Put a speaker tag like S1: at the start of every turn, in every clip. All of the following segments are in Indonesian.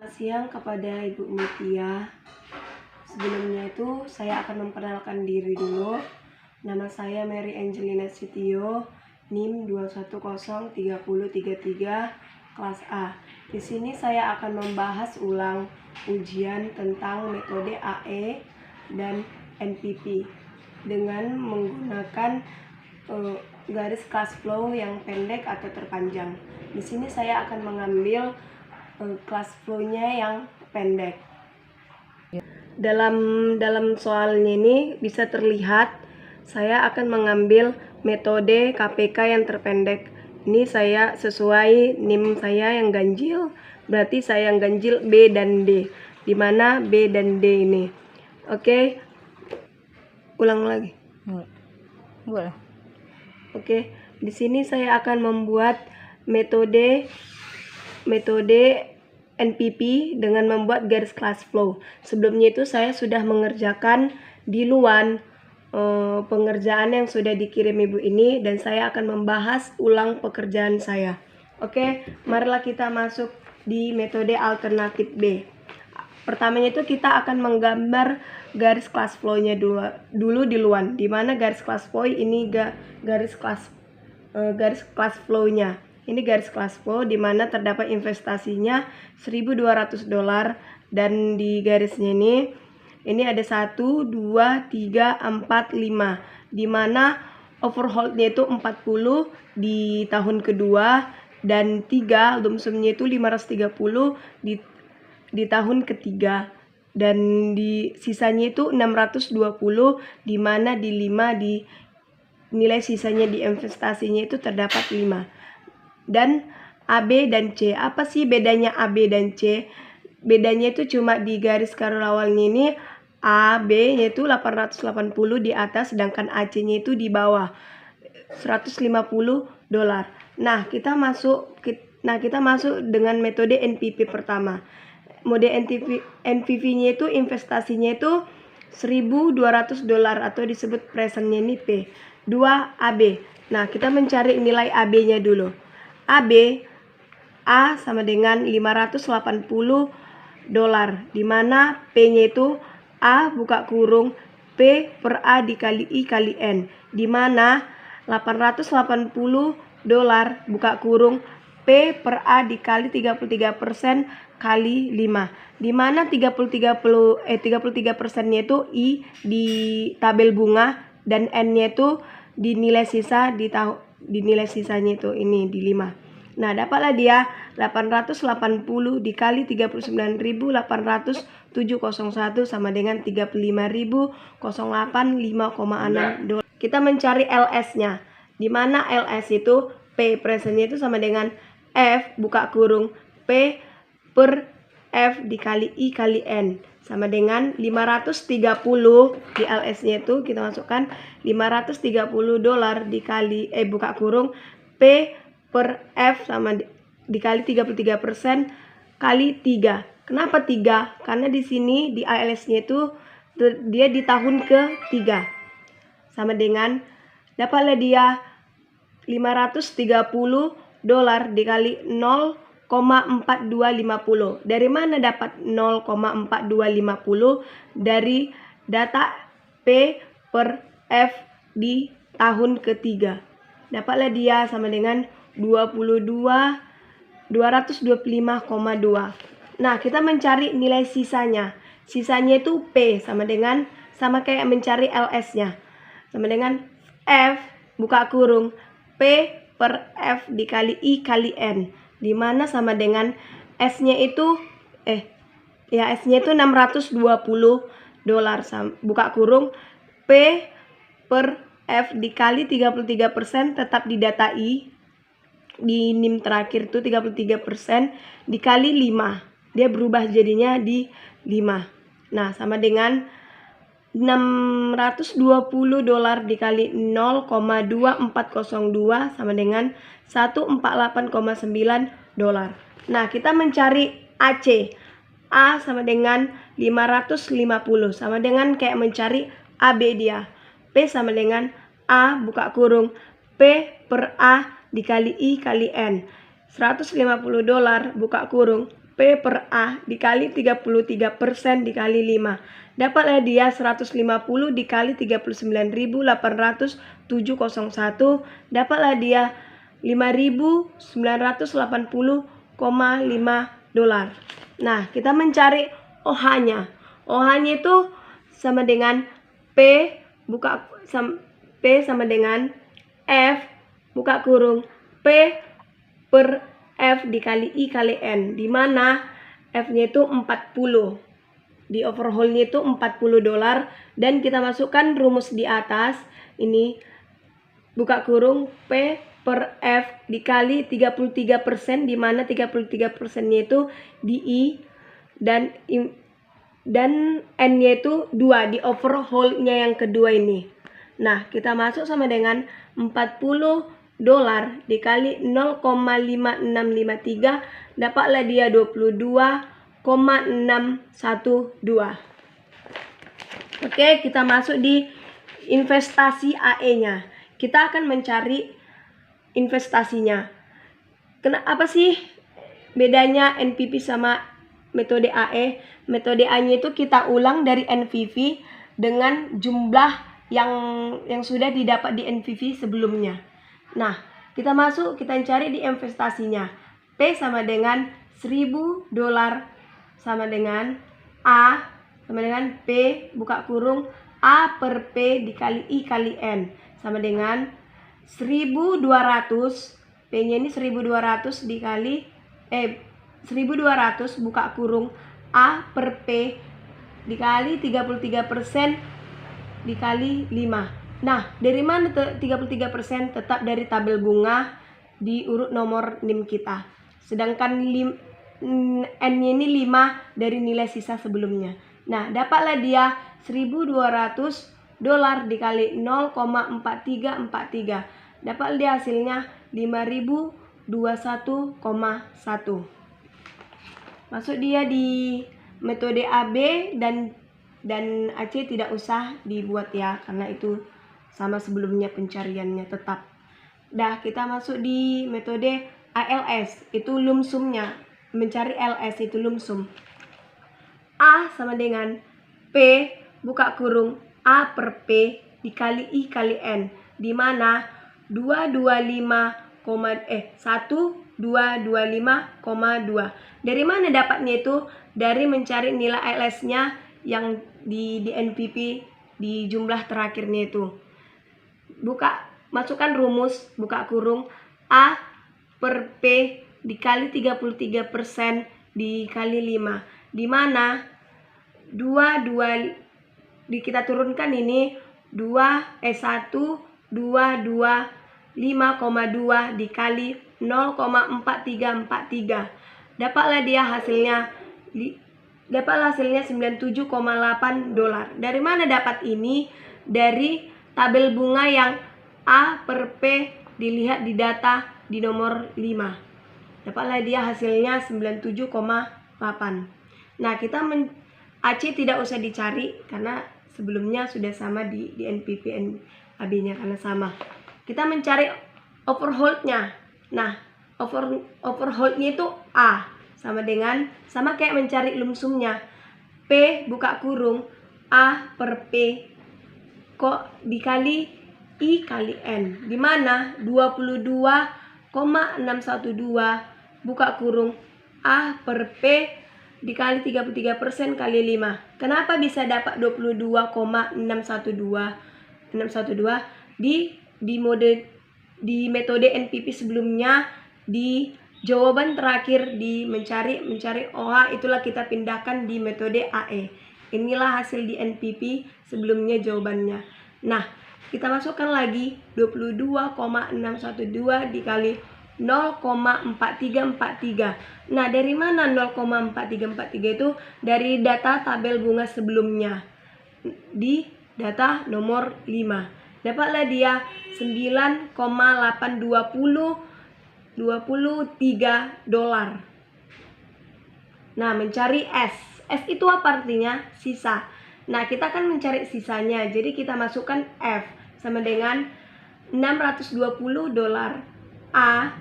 S1: Siang kepada Ibu Mutia. Sebelumnya itu saya akan memperkenalkan diri dulu. Nama saya Mary Angelina Sitio, NIM 2103033 kelas A. Di sini saya akan membahas ulang ujian tentang metode AE dan NPP dengan menggunakan garis class flow yang pendek atau terpanjang. Di sini saya akan mengambil class flow-nya yang pendek. Dalam soalnya ini bisa terlihat saya akan mengambil metode KPK yang terpendek. Ini saya sesuai NIM saya yang ganjil, berarti saya yang ganjil B dan D. Di mana B dan D ini? Oke. Ulang lagi.
S2: Boleh.
S1: Oke, di sini saya akan membuat metode NPP dengan membuat garis class flow. Sebelumnya itu saya sudah mengerjakan di luar pengerjaan yang sudah dikirim ibu ini, dan saya akan membahas ulang pekerjaan saya. Oke, marilah kita masuk di metode alternatif B. Pertamanya itu kita akan menggambar garis class flow-nya dulu di luar. Di mana garis class flow ini garis class flow-nya. Ini garis class flow di mana terdapat investasinya $1.200, dan di garisnya ini ada 1, 2, 3, 4, 5, di mana overhaulnya itu 40 di tahun kedua, dan 3 lump sumnya itu 530 di tahun ketiga, dan di sisanya itu 620, di mana di 5 di nilai sisanya di investasinya itu terdapat 5. Dan AB dan C, apa sih bedanya AB dan C? Bedanya itu cuma di garis karulawalnya ini AB nya itu 880 di atas, sedangkan AC-nya itu di bawah $150. Nah, kita masuk dengan metode NPP pertama. Mode NPV-nya itu investasinya itu $1.200 atau disebut presentnya ini P. 2 AB. Nah, kita mencari nilai AB-nya dulu. AB A sama dengan $580, di mana P-nya itu A buka kurung P per A dikali I kali N, di mana $880 buka kurung P per A dikali 33% kali 5, di mana 33%-nya itu I di tabel bunga, dan N-nya itu di nilai sisa di nilai sisanya itu ini di 5. Nah, dapatlah dia 880 dikali 39.807,01 sama dengan 35.008 5,6 $. Kita mencari LS-nya, di mana LS itu P presentnya itu sama dengan F buka kurung P per F dikali I kali N, sama dengan 530. Di LS-nya itu kita masukkan $530 dikali buka kurung P per F sama dikali 33% kali 3. Kenapa 3? Karena di sini di ALS-nya itu dia di tahun ke-3. Sama dengan dapatlah dia $530 dikali 0,4250. Dari mana dapat 0,4250? Dari data P per F di tahun ketiga. Dapatlah dia sama dengan 225,2. Nah, kita mencari nilai sisanya. Sisanya itu P sama kayak mencari LS-nya. Sama dengan F buka kurung P per F dikali I kali N, di mana sama dengan S-nya itu S-nya itu $620 buka kurung P per F dikali 33% tetap di data I di NIM terakhir itu 33% dikali 5. Dia berubah jadinya di 5. Nah, sama dengan $620 dikali 0,2402 sama dengan $148,9. Nah, kita mencari AC. A sama dengan 550, sama dengan kayak mencari AB dia. P sama dengan A buka kurung P per A dikali I kali N. $150 buka kurung P per A dikali 33% dikali 5. Dapatlah dia 150 dikali 39.807,01. Dapatlah dia 5.980,5 dolar. Nah, kita mencari OH-nya. OH-nya itu sama dengan P sama dengan F buka kurung P per F dikali I kali N, di mana F-nya itu 40. Di overhaul-nya itu 40 dolar, dan kita masukkan rumus di atas ini buka kurung P per F dikali 33%, di mana 33%-nya itu di I dan N-nya itu 2 di overhaul-nya yang kedua ini. Nah, kita masuk sama dengan 40 dolar dikali 0,5653, dapatlah dia 22,612. Oke, kita masuk di investasi AE-nya. Kita akan mencari investasinya. Apa sih bedanya NPV sama metode AE? Metode AE itu kita ulang dari NPV dengan jumlah yang sudah didapat di NPV sebelumnya. Nah, kita cari di investasinya. P sama dengan 1000 dolar sama dengan A sama dengan P buka kurung A per P dikali I kali N sama dengan 1200. P-nya ini 1200 dikali 1200 buka kurung A per P dikali 33% dikali 5. Nah, dari mana 33%? Tetap dari tabel bunga di urut nomor NIM kita. Sedangkan N-nya ini 5 dari nilai sisa sebelumnya. Nah, dapatlah dia 1200 dolar dikali 0,4343. Dapat dia hasilnya 5021,1. Masuk dia di metode AB dan AC tidak usah dibuat ya, karena itu sama sebelumnya pencariannya tetap. Dah, kita masuk di metode ALS, itu lump sumnya. Mencari LS itu lump sum. A sama dengan P buka kurung A per P dikali I kali N, di mana 1225,2. Dari mana dapatnya itu? Dari mencari nilai ALS-nya yang di NPV di jumlah terakhirnya itu. Masukkan rumus buka kurung A per P dikali 33% dikali 5, di mana kita turunkan ini 125,2 dikali 0,4343. Dapatlah hasilnya 97,8 dolar. Dari mana dapat ini? Dari tabel bunga yang A per P dilihat di data di nomor 5. Dapatlah dia hasilnya 97,8. Nah, kita AC tidak usah dicari karena sebelumnya sudah sama di NPV AB-nya karena sama. Kita mencari overhold-nya. Nah, overhold-nya itu A sama kayak mencari lump sumnya. P buka kurung A per P kok dikali I kali N, di mana 22,612 buka kurung A per P dikali 33% kali 5. Kenapa bisa dapat 22,612 di metode NPV sebelumnya? Di jawaban terakhir di mencari OH, itulah kita pindahkan di metode AE. Inilah hasil di NPV sebelumnya jawabannya. Nah, kita masukkan lagi 22,612 dikali 0,4343. Nah, dari mana 0,4343 itu? Dari data tabel bunga sebelumnya di data nomor 5. Dapatlah dia 9,823 dolar. Nah, mencari S. S itu apa artinya? Sisa. Nah, kita akan mencari sisanya. Jadi kita masukkan F sama dengan 620 dolar. A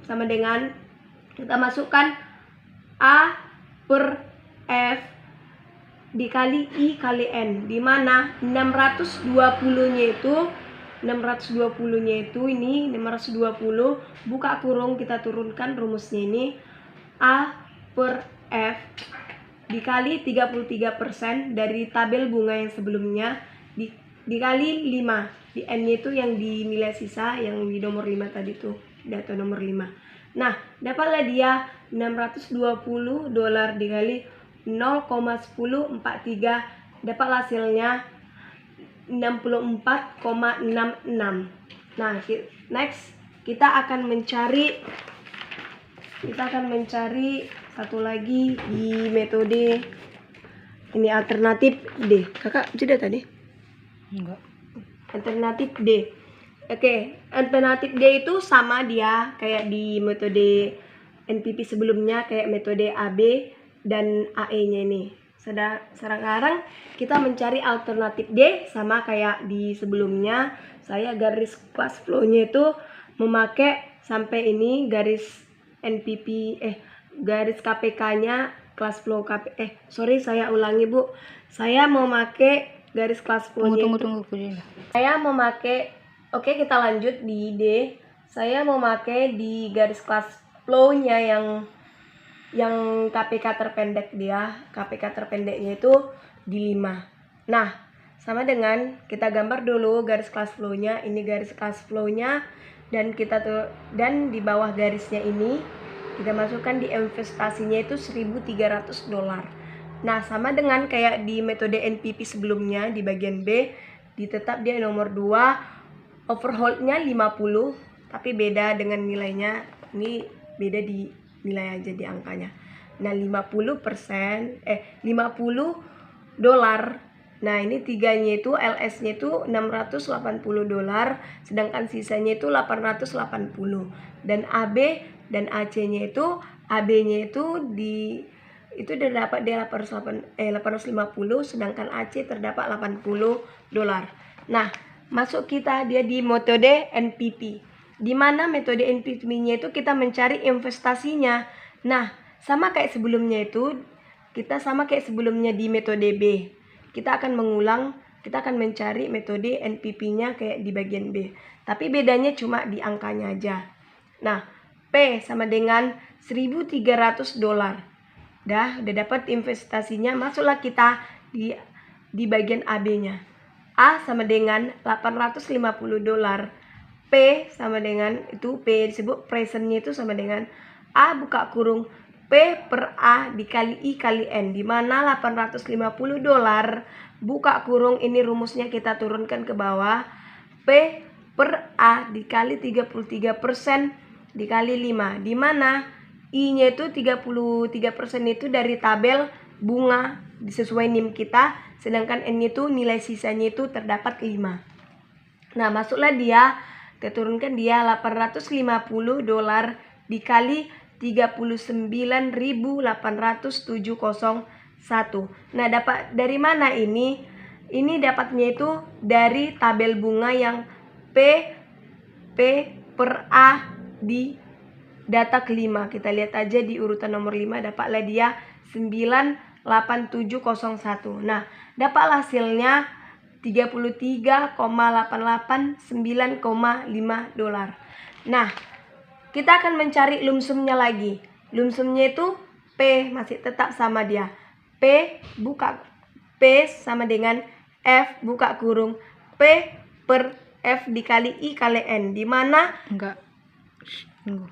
S1: sama dengan kita masukkan A per F dikali I kali N, di mana 620-nya itu ini 620 buka kurung, kita turunkan rumusnya ini A per F dikali 33% dari tabel bunga yang sebelumnya dikali 5, di N-nya itu yang di nilai sisa yang di nomor 5 tadi tuh, data nomor 5. Nah, dapatlah dia $620 dikali 0,1043, dapat hasilnya 64,66. Nah, next kita akan mencari satu lagi di metode ini, alternatif D. Kakak jeda tadi?
S2: Enggak.
S1: Alternatif D. Oke, alternatif D itu sama dia kayak di metode NPP sebelumnya, kayak metode AB dan AE-nya ini. Sekarang kita mencari alternatif D sama kayak di sebelumnya. Saya garis class flow-nya itu memakai sampai ini garis NPP garis KPK-nya class flow saya ulangi Bu. Saya mau pakai garis class flow-nya.
S2: Tunggu.
S1: Saya memakai, oke, kita lanjut di D. Saya memakai di garis class flow-nya yang KPK terpendek dia. KPK terpendeknya itu di 5. Nah, sama dengan kita gambar dulu garis class flow-nya. Ini garis class flow-nya dan dan di bawah garisnya ini kita masukkan di investasinya itu $1.300. Nah, sama dengan kayak di metode NPP sebelumnya di bagian B, ditetap dia nomor 2, overhold-nya 50, tapi beda dengan nilainya. Ini beda di nilai aja di angkanya. Nah, 50%, $50. Nah, ini tiganya itu LS-nya itu $680, sedangkan sisanya itu $880. Dan AB dan AC-nya itu, AB-nya itu terdapat di 850, sedangkan AC terdapat $80. Nah, masuk dia di metode NPP. Di mana metode NPP-nya itu kita mencari investasinya. Nah, sama kayak sebelumnya di metode B. Kita akan mencari metode NPP-nya kayak di bagian B. Tapi bedanya cuma di angkanya aja. Nah, P sama dengan $1.300. Udah dapat investasinya, masuklah kita di bagian AB-nya. A sama dengan $850. P sama dengan itu, P disebut presentnya itu sama dengan A buka kurung P per A dikali I kali N, di mana $850 buka kurung, ini rumusnya kita turunkan ke bawah, P per A dikali 33% dikali 5, di mana I-nya itu 33% itu dari tabel bunga sesuai NIM kita, sedangkan N-nya itu nilai sisanya itu terdapat 5. Nah, masuklah dia, kita turunkan dia $850 dikali 39.807,01. Nah, dapat dari mana ini? Ini dapatnya itu dari tabel bunga yang P per A di data kelima. Kita lihat aja di urutan nomor 5, dapatlah dia 98701. Nah, dapat hasilnya $33,889,5. Nah, kita akan mencari lumsumnya lagi. Lumsumnya itu P masih tetap sama dia. P sama dengan F buka kurung P per F dikali I kali N, di mana
S2: Enggak. Tunggu.